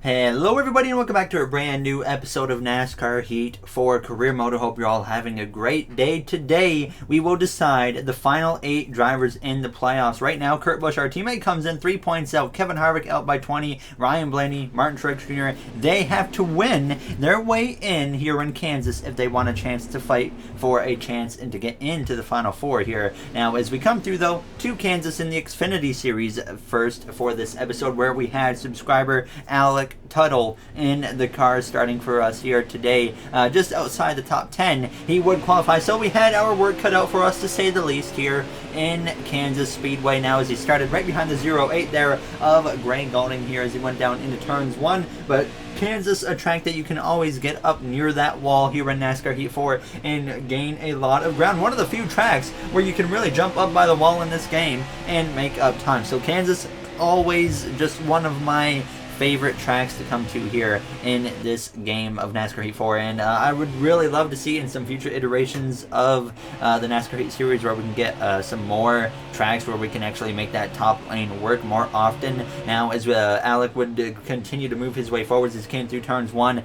Hello everybody and welcome back to a brand new episode of NASCAR Heat for Career Mode. I hope you're all having a great day. Today we will decide the final 8 drivers in the playoffs. Right now Kurt Busch, our teammate, comes in 3 points out. Kevin Harvick out by 20. Ryan Blaney, Martin Truex Jr. They have to win their way in here in Kansas if they want a chance to fight for a chance and to get into the Final 4 here. Now as we come through though to Kansas in the Xfinity Series first for this episode, where we had subscriber Alec Tuttle in the car starting for us here today, just outside the top 10. He would qualify, so we had our work cut out for us to say the least here in Kansas Speedway. Now as he started right behind the 0-8 there of Greg Golding here as he went down into turns 1, but Kansas, a track that you can always get up near that wall here in NASCAR Heat 4 and gain a lot of ground. One of the few tracks where you can really jump up by the wall in this game and make up time. So Kansas, always just one of my favorite tracks to come to here in this game of NASCAR Heat 4, and I would really love to see in some future iterations of the NASCAR Heat Series where we can get some more tracks where we can actually make that top lane work more often. Now as Alec would continue to move his way forwards as he came through turns 1,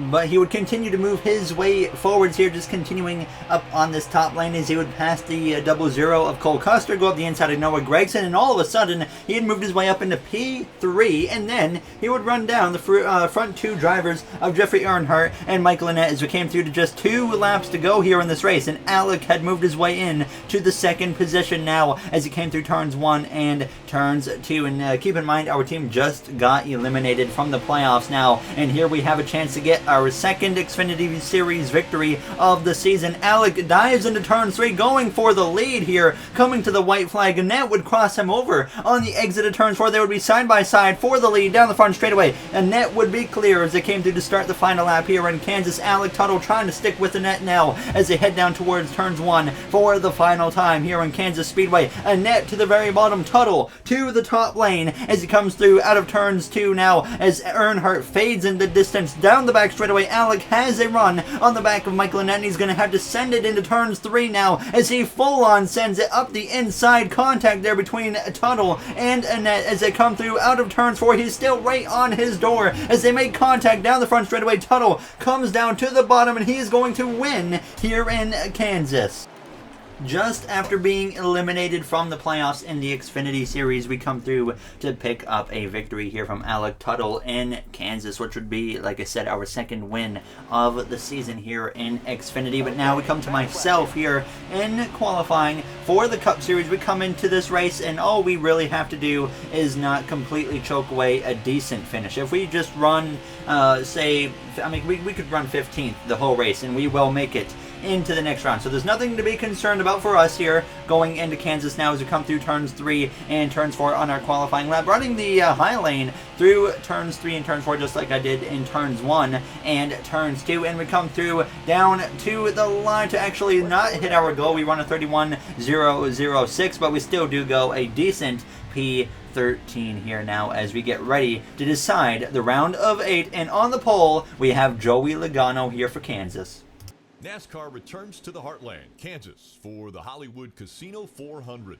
but he would continue to move his way forwards here, just continuing up on this top lane as he would pass the 00 of Cole Custer, go up the inside of Noah Gragson, and all of a sudden he had moved his way up into P3, and then he would run down the front 2 drivers of Jeffrey Earnhardt and Mike Lynette as we came through to just 2 laps to go here in this race, and Alec had moved his way in to the 2nd position now as he came through turns 1 and turns 2. And keep in mind, our team just got eliminated from the playoffs now, and here we have a chance to get our 2nd Xfinity Series victory of the season. Alec dives into turn 3, going for the lead here, coming to the white flag. Annette would cross him over on the exit of turn 4. They would be side by side for the lead down the front straightaway. Annette would be clear as they came through to start the final lap here in Kansas. Alec Tuttle trying to stick with Annette now as they head down towards turns 1 for the final time here in Kansas Speedway. Annette to the very bottom, Tuttle to the top lane as he comes through out of turns 2 now as Earnhardt fades in the distance down the back straightaway. Alec has a run on the back of Michael Annette, and he's going to have to send it into turns 3 now as he full-on sends it up the inside. Contact there between Tuttle and Annette as they come through out of turns 4. He's still right on his door as they make contact down the front straightaway. Tuttle comes down to the bottom, and he is going to win here in Kansas. Just after being eliminated from the playoffs in the Xfinity Series, we come through to pick up a victory here from Alec Tuttle in Kansas, which would be, like I said, our 2nd win of the season here in Xfinity. But now we come to myself here in qualifying for the Cup Series. We come into this race, and all we really have to do is not completely choke away a decent finish. If we just run, we could run 15th the whole race, and we will make it into the next round. So there's nothing to be concerned about for us here going into Kansas now as we come through turns 3 and turns 4 on our qualifying lap, running the high lane through turns 3 and turns 4 just like I did in turns 1 and turns 2, and we come through down to the line to actually not hit our goal. We run a 31.006, but we still do go a decent P13 here now as we get ready to decide the round of 8, and on the pole we have Joey Logano here for Kansas. NASCAR returns to the Heartland, Kansas, for the Hollywood Casino 400.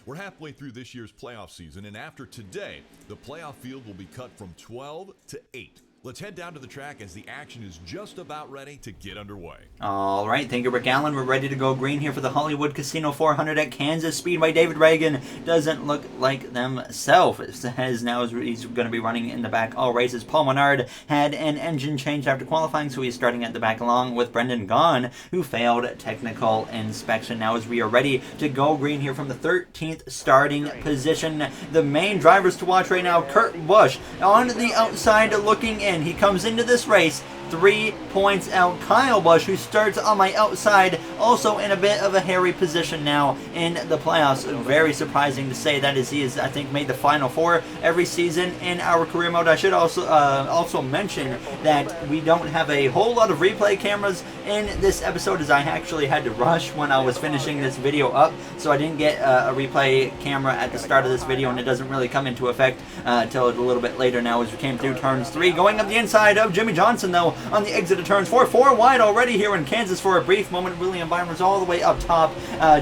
We're halfway through this year's playoff season, and after today, the playoff field will be cut from 12 to 8. Let's head down to the track as the action is just about ready to get underway. All right, thank you, Rick Allen. We're ready to go green here for the Hollywood Casino 400 at Kansas Speedway. David Reagan doesn't look like themselves. It says now he's going to be running in the back all races. Paul Menard had an engine change after qualifying, so he's starting at the back along with Brendan Gaughan, who failed technical inspection. Now as we are ready to go green here from the 13th starting position, the main drivers to watch right now, Kurt Busch on the outside looking in. He comes into this race 3 points out. Kyle Busch, who starts on my outside, also in a bit of a hairy position now in the playoffs. Very surprising to say that, as he has, I think, made the Final 4 every season in our career mode. I should also mention that we don't have a whole lot of replay cameras in this episode, as I actually had to rush when I was finishing this video up, so I didn't get a replay camera at the start of this video, and it doesn't really come into effect until a little bit later now as we came through turns 3. Going up the inside of Jimmy Johnson, though, on the exit of turns 4. 4 wide already here in Kansas for a brief moment. William Byron was all the way up top.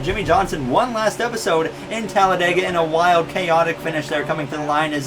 Jimmy Johnson won last episode in Talladega in a wild, chaotic finish there coming to the line as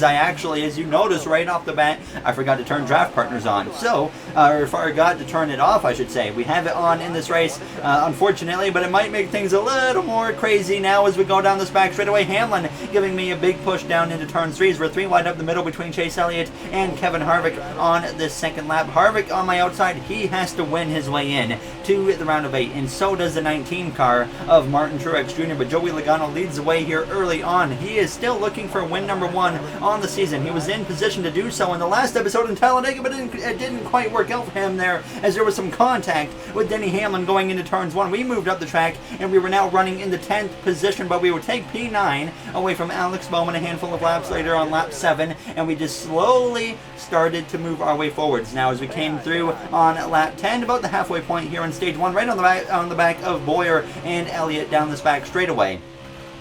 you notice right off the bat, I forgot to turn draft partners on. So, or forgot to turn it off, I should say. We have it on in this race, unfortunately, but it might make things a little more crazy now as we go down this back straightaway. Hamlin giving me a big push down into turn 3s. We're 3 wide up the middle between Chase Elliott and Kevin Harvick on this second lap. Harvick on my outside, he has to win his way in to the round of 8, and so does the 19 car of Martin Truex Jr., but Joey Logano leads the way here early on. He is still looking for win number 1 on the season. He was in position to do so in the last episode in Talladega, but it didn't quite work out for him there as there was some contact with Denny Hamlin going into turns 1. We moved up the track and we were now running in the 10th position, but we would take P9 away from Alex Bowman a handful of laps later on lap 7, and we just slowly started to move our way forwards. Now as we came through on lap 10, about the halfway point here in stage 1, right on the back of Bowyer and Elliott down this back straightaway.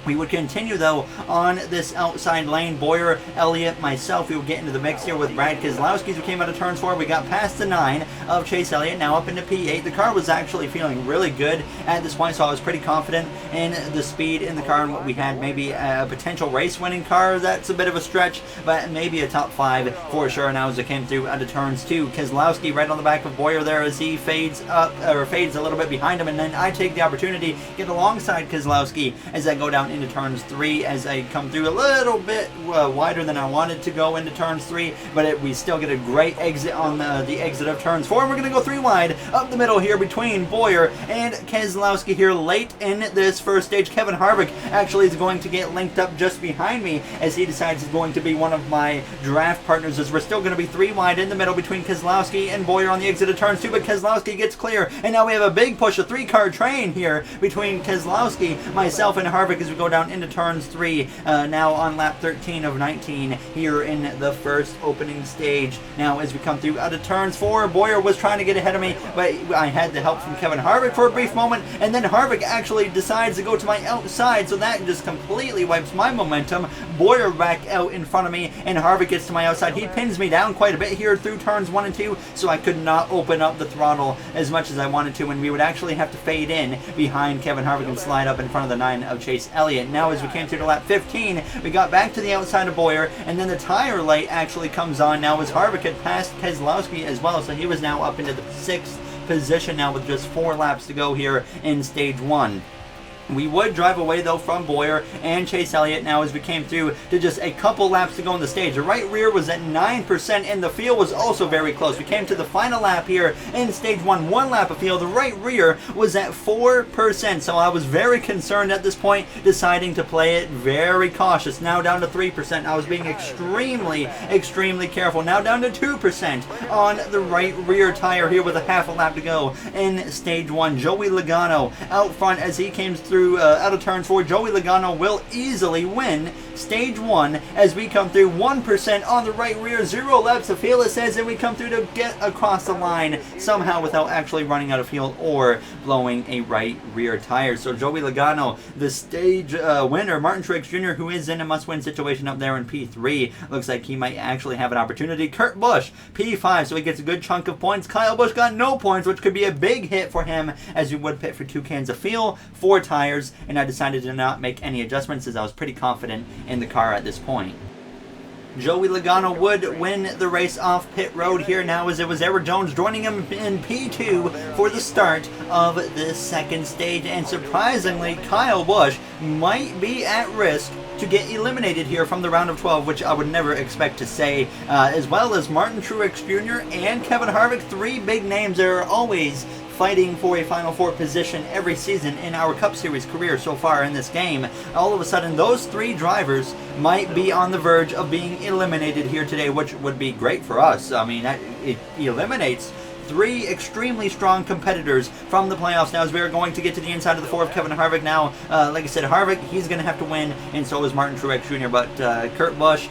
We would continue, though, on this outside lane. Bowyer, Elliott, myself, we would get into the mix here with Brad Keselowski as we came out of turns 4. We got past the 9 of Chase Elliott, now up into P8. The car was actually feeling really good at this point, so I was pretty confident in the speed in the car and what we had. Maybe a potential race-winning car. That's a bit of a stretch, but maybe a top 5 for sure. Now as I came through out of turns 2, Keselowski right on the back of Bowyer there as he fades a little bit behind him, and then I take the opportunity to get alongside Keselowski as I go down into turns 3 as I come through a little bit wider than I wanted to go into turns 3, but we still get a great exit on the exit of turns 4, and we're going to go 3 wide up the middle here between Bowyer and Keselowski here late in this first stage. Kevin Harvick actually is going to get linked up just behind me as he decides he's going to be one of my draft partners, as we're still going to be 3 wide in the middle between Keselowski and Bowyer on the exit of turns 2, but Keselowski gets clear, and now we have a big push, a 3-car train here between Keselowski, myself, and Harvick as we go down into turns 3, now on lap 13 of 19 here in the first opening stage. Now as we come through out of turns 4, Bowyer was trying to get ahead of me, but I had the help from Kevin Harvick for a brief moment, and then Harvick actually decides to go to my outside, so that just completely wipes my momentum. Bowyer back out in front of me, and Harvick gets to my outside. He pins me down quite a bit here through turns 1 and 2, so I could not open up the throttle as much as I wanted to, and we would actually have to fade in behind Kevin Harvick and slide up in front of the 9 of Chase Elliott. Now as we came through to lap 15, we got back to the outside of Bowyer, and then the tire light actually comes on now as Harvick had passed Keselowski as well, so he was now up into the 6th position now with just 4 laps to go here in stage 1. We would drive away, though, from Bowyer and Chase Elliott now as we came through to just a couple laps to go in the stage. The right rear was at 9%, and the field was also very close. We came to the final lap here in stage 1, 1 lap of field. The right rear was at 4%, so I was very concerned at this point, deciding to play it very cautious. Now down to 3%. I was being extremely, extremely careful. Now down to 2% on the right rear tire here with a half a lap to go in stage 1. Joey Logano out front as he came through out of turns 4. Joey Logano will easily win stage 1 as we come through 1% on the right rear, 0 laps of fuel, it says, and we come through to get across the line somehow without actually running out of fuel or blowing a right rear tire. So Joey Logano, the stage winner. Martin Truex Jr., who is in a must-win situation up there in P3, looks like he might actually have an opportunity. Kurt Busch, P5, so he gets a good chunk of points. Kyle Busch got no points, which could be a big hit for him as we would pit for 2 cans of fuel, 4 tires, and I decided to not make any adjustments as I was pretty confident in the car at this point. Joey Logano would win the race off pit road here now as it was Erik Jones joining him in P2 for the start of this second stage, and surprisingly Kyle Busch might be at risk to get eliminated here from the round of 12, which I would never expect to say, as well as Martin Truex Jr. and Kevin Harvick, 3 big names that are always fighting for a Final Four position every season in our Cup Series career so far in this game. All of a sudden, those 3 drivers might be on the verge of being eliminated here today, which would be great for us. I mean, it eliminates 3 extremely strong competitors from the playoffs now as we are going to get to the inside of the 4 of Kevin Harvick now. Like I said, Harvick, he's going to have to win, and so is Martin Truex Jr., but Kurt Busch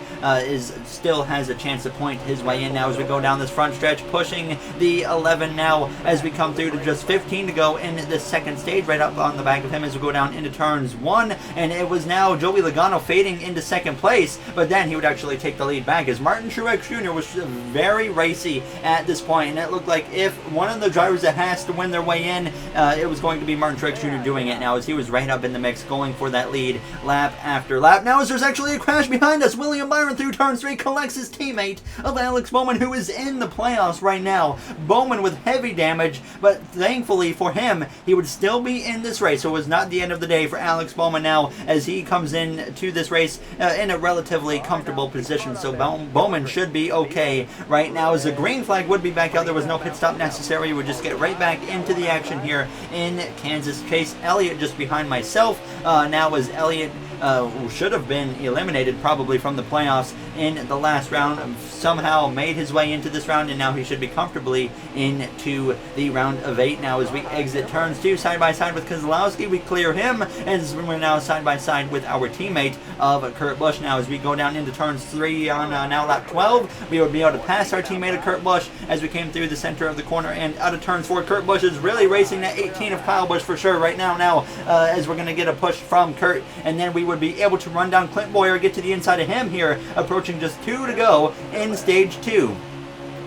still has a chance to point his way in now as we go down this front stretch, pushing the 11 now as we come through to just 15 to go in the second stage, right up on the back of him as we go down into turns 1, and it was now Joey Logano fading into second place, but then he would actually take the lead back as Martin Truex Jr. was very racy at this point, and it looked like if one of the drivers that has to win their way in, it was going to be Martin Truex Jr. doing it now, as he was right up in the mix, going for that lead lap after lap. Now as there's actually a crash behind us, William Byron through turn 3 collects his teammate of Alex Bowman, who is in the playoffs right now. Bowman with heavy damage, but thankfully for him, he would still be in this race, so it was not the end of the day for Alex Bowman now, as he comes in to this race in a relatively comfortable position, so Bowman should be okay right now, as the green flag would be back out. There was no pit stop necessary. We would just get right back into the action here in Kansas. Chase Elliott just behind myself now, as Elliott who should have been eliminated probably from the playoffs in the last round, somehow made his way into this round, and now he should be comfortably into the round of 8 now, as we exit turns 2 side by side with Keselowski. We clear him, as we're now side by side with our teammate of Kurt Busch. Now as we go down into turns 3 on now lap 12, we would be able to pass our teammate of Kurt Busch as we came through the center of the corner and out of turns 4. Kurt Busch is really racing that 18 of Kyle Busch for sure right now, as we're going to get a push from Kurt, and then we would be able to run down Clint Boyer, get to the inside of him here, approaching just 2 to go in stage 2.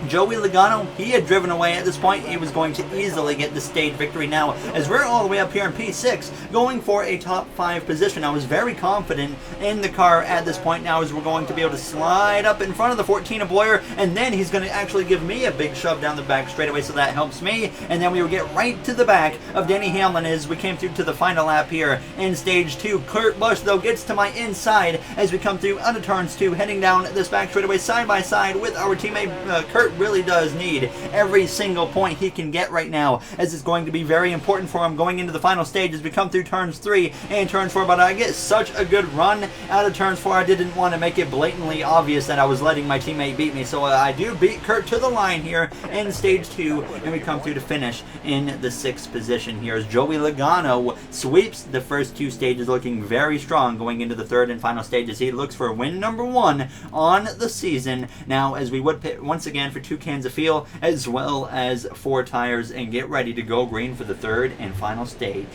Joey Logano, he had driven away at this point. He was going to easily get the stage victory now, as we're all the way up here in P6, going for a top 5 position. I was very confident in the car at this point now, as we're going to be able to slide up in front of the 14 of Boyer, and then he's going to actually give me a big shove down the back straightaway, so that helps me, and then we will get right to the back of Denny Hamlin as we came through to the final lap here in stage 2. Kurt Busch, though, gets to my inside as we come through out of turns 2, heading down this back straightaway side by side with our teammate Kurt. Really does need every single point he can get right now, as it's going to be very important for him going into the final stage as we come through turns 3 and turns 4. But I get such a good run out of turns 4, I didn't want to make it blatantly obvious that I was letting my teammate beat me, so I do beat Kurt to the line here in stage 2, and we come through to finish in the 6th position here, as Joey Logano sweeps the first 2 stages, looking very strong going into the 3rd and final stages. He looks for win number 1 on the season now, as we would pit once again for 2 cans of fuel as well as 4 tires, and get ready to go green for the 3rd and final stage.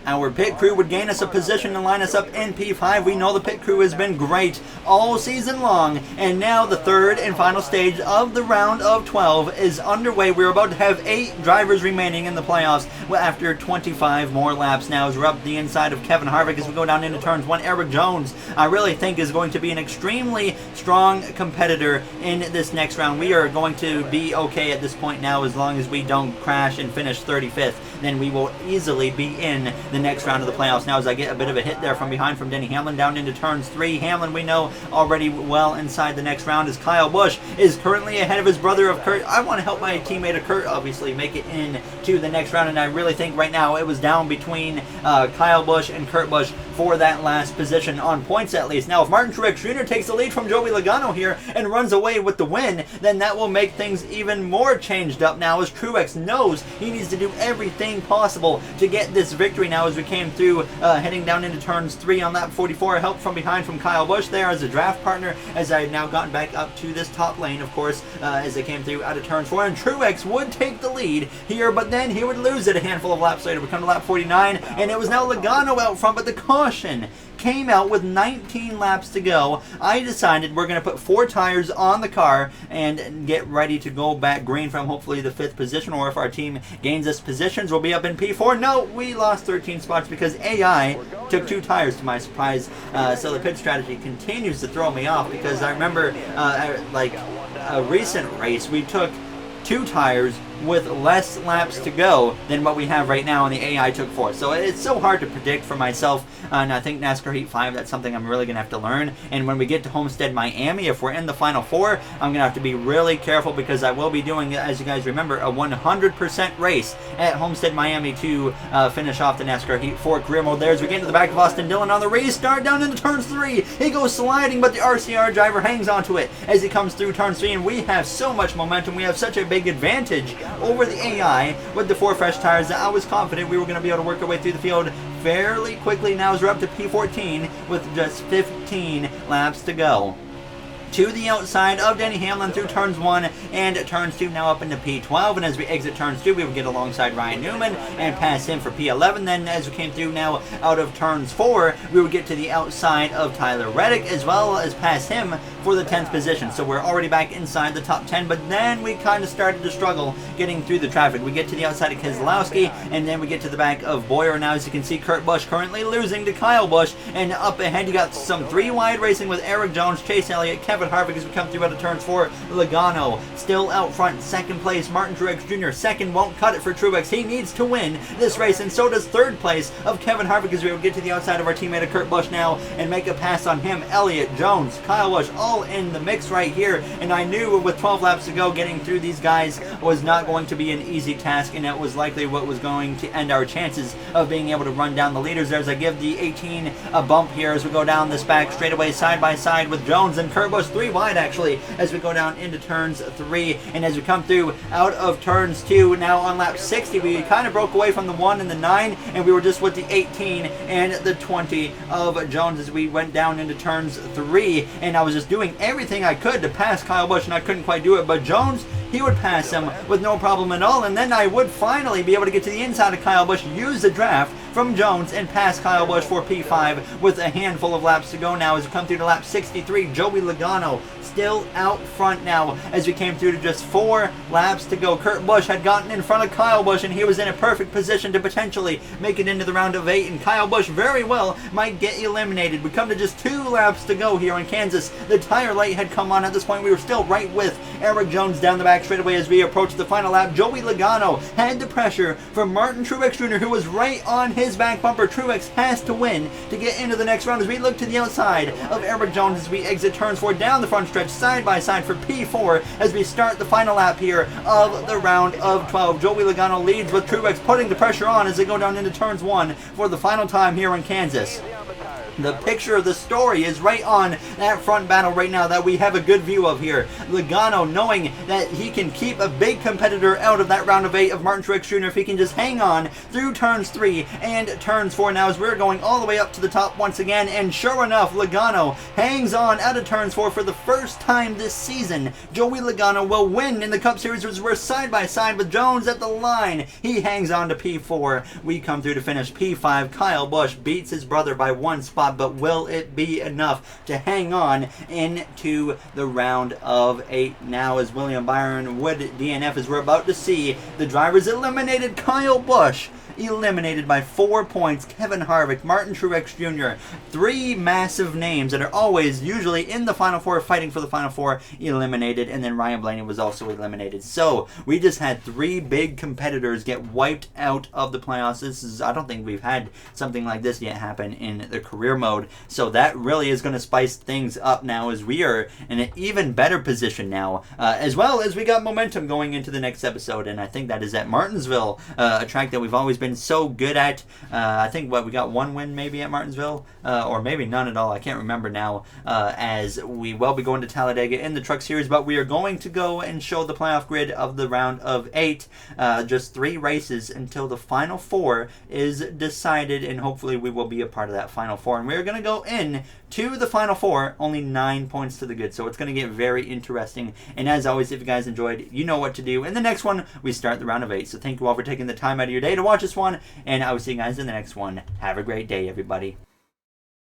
Our pit crew would gain us a position and line us up in P5. We know the pit crew has been great all season long, and now the 3rd and final stage of the round of 12 is underway. We're about to have 8 drivers remaining in the playoffs after 25 more laps now, as we're up the inside of Kevin Harvick as we go down into turns 1. Eric Jones, I really think, is going to be an extremely strong competitor in this next round. We are going to be okay at this point now, as long as we don't crash and finish 35th. Then we will easily be in the next round of the playoffs now, as I get a bit of a hit there from behind from Denny Hamlin down into turns 3. Hamlin, we know, already well inside the next round, as Kyle Busch is currently ahead of his brother of Kurt. I want to help my teammate of Kurt obviously make it in to the next round, and I really think right now it was down between Kyle Busch and Kurt Busch for that last position on points at least. Now if Martin Truex Jr. takes the lead from Joey Logano here and runs away with the win, then that will make things even more changed up now, as Truex knows he needs to do everything possible to get this victory now, as we came through heading down into turns 3 on lap 44. Help from behind from Kyle Busch there as a draft partner, as I had now gotten back up to this top lane, of course, as they came through out of turns 4, and Truex would take the lead here, but then he would lose it a handful of laps later. We come to lap 49, and it was now Logano out front, but the caution came out with 19 laps to go. I decided we're going to put 4 tires on the car and get ready to go back green from hopefully the 5th position, or if our team gains us positions, we'll be up in P4. No, we lost 13 spots because AI took 2 tires to my surprise, so the pit strategy continues to throw me off, because I remember like a recent race we took 2 tires with less laps to go than what we have right now, and the AI took 4. So it's so hard to predict for myself, and I think NASCAR Heat 5, that's something I'm really going to have to learn. And when we get to Homestead Miami, if we're in the final 4, I'm going to have to be really careful, because I will be doing, as you guys remember, a 100% race at Homestead Miami to finish off the NASCAR Heat 4 career mode there. As we get into the back of Austin Dillon on the restart down into turns 3. He goes sliding, but the RCR driver hangs onto it as he comes through turns 3, and we have so much momentum. We have such a big advantage over the AI with the 4 fresh tires that I was confident we were going to be able to work our way through the field fairly quickly now, as we're up to P14 with just 15 laps to go. To the outside of Denny Hamlin through turns 1 and turns 2, now up into P12, and as we exit turns 2, we will get alongside Ryan Newman and pass him for P11. Then as we came through now out of turns 4, we would get to the outside of Tyler Reddick, as well as pass him for the 10th position. So we're already back inside the top 10, but then we kind of started to struggle getting through the traffic. We get to the outside of Keselowski, and then we get to the back of Boyer. Now, as you can see, Kurt Busch currently losing to Kyle Busch, and up ahead you got some 3-wide racing with Eric Jones, Chase Elliott, Kevin Harvick as we come through out of turns 4. Logano still out front, second place. Martin Truex Jr. second, won't cut it for Truex. He needs to win this race, and so does third place of Kevin Harvick as we will get to the outside of our teammate Kurt Busch now and make a pass on him. Elliott, Jones, Kyle Busch all in the mix right here, and I knew with 12 laps to go getting through these guys was not going to be an easy task, and it was likely what was going to end our chances of being able to run down the leaders there as I give the 18 a bump here as we go down this back straightaway side by side with Jones and Kurt Busch, 3 wide actually, as we go down into turns 3, and as we come through out of turns 2, now on lap 60, we kind of broke away from the 1 and the 9, and we were just with the 18 and the 20 of Jones as we went down into turns 3, and I was just doing everything I could to pass Kyle Busch, and I couldn't quite do it, but Jones, he would pass him with no problem at all, and then I would finally be able to get to the inside of Kyle Busch, use the draft from Jones, and pass Kyle Busch for P5 with a handful of laps to go now as we come through to lap 63. Joey Logano still out front now as we came through to just 4 laps to go. Kurt Busch had gotten in front of Kyle Busch, and he was in a perfect position to potentially make it into the round of 8, and Kyle Busch very well might get eliminated. We come to just 2 laps to go here in Kansas. The tire light had come on at this point. We were still right with Eric Jones down the back straightaway as we approached the final lap. Joey Logano had the pressure from Martin Truex Jr., who was right on his back bumper. Truex has to win to get into the next round as we look to the outside of Eric Jones as we exit turns 4 down the front stretch side by side for P4 as we start the final lap here of the round of 12. Joey Logano leads with Truex putting the pressure on as they go down into turns 1 for the final time here in Kansas. The picture of the story is right on that front battle right now that we have a good view of here. Logano knowing that he can keep a big competitor out of that round of 8 of Martin Truex Jr. if he can just hang on through turns 3 and turns 4 now as we're going all the way up to the top once again, and sure enough, Logano hangs on out of turns 4 for the first time this season. Joey Logano will win in the Cup Series as we're side by side with Jones at the line. He hangs on to P4. We come through to finish P5. Kyle Busch beats his brother by 1 spot, but will it be enough to hang on into the round of 8 now as William Byron would DNF as we're about to see the drivers eliminated. Kyle Busch eliminated by 4 points. Kevin Harvick, Martin Truex Jr., 3 massive names that are always usually in the Final Four, fighting for the Final Four, eliminated, and then Ryan Blaney was also eliminated. So we just had 3 big competitors get wiped out of the playoffs. This is, I don't think we've had something like this yet happen in the career mode. So that really is going to spice things up now as we are in an even better position now, as well as we got momentum going into the next episode, and I think that is at Martinsville, a track that we've always been so good at. I think we got 1 win maybe at Martinsville, or maybe none at all. I can't remember now, as we will be going to Talladega in the Truck Series, but we are going to go and show the playoff grid of the round of 8. Just 3 races until the Final 4 is decided, and hopefully we will be a part of that Final 4. And we're going to go in to the Final 4, only 9 points to the good, so it's going to get very interesting. And as always, if you guys enjoyed, you know what to do. In the next one, we start the round of 8. So thank you all for taking the time out of your day to watch this one, and I will see you guys in the next one. Have a great day, everybody.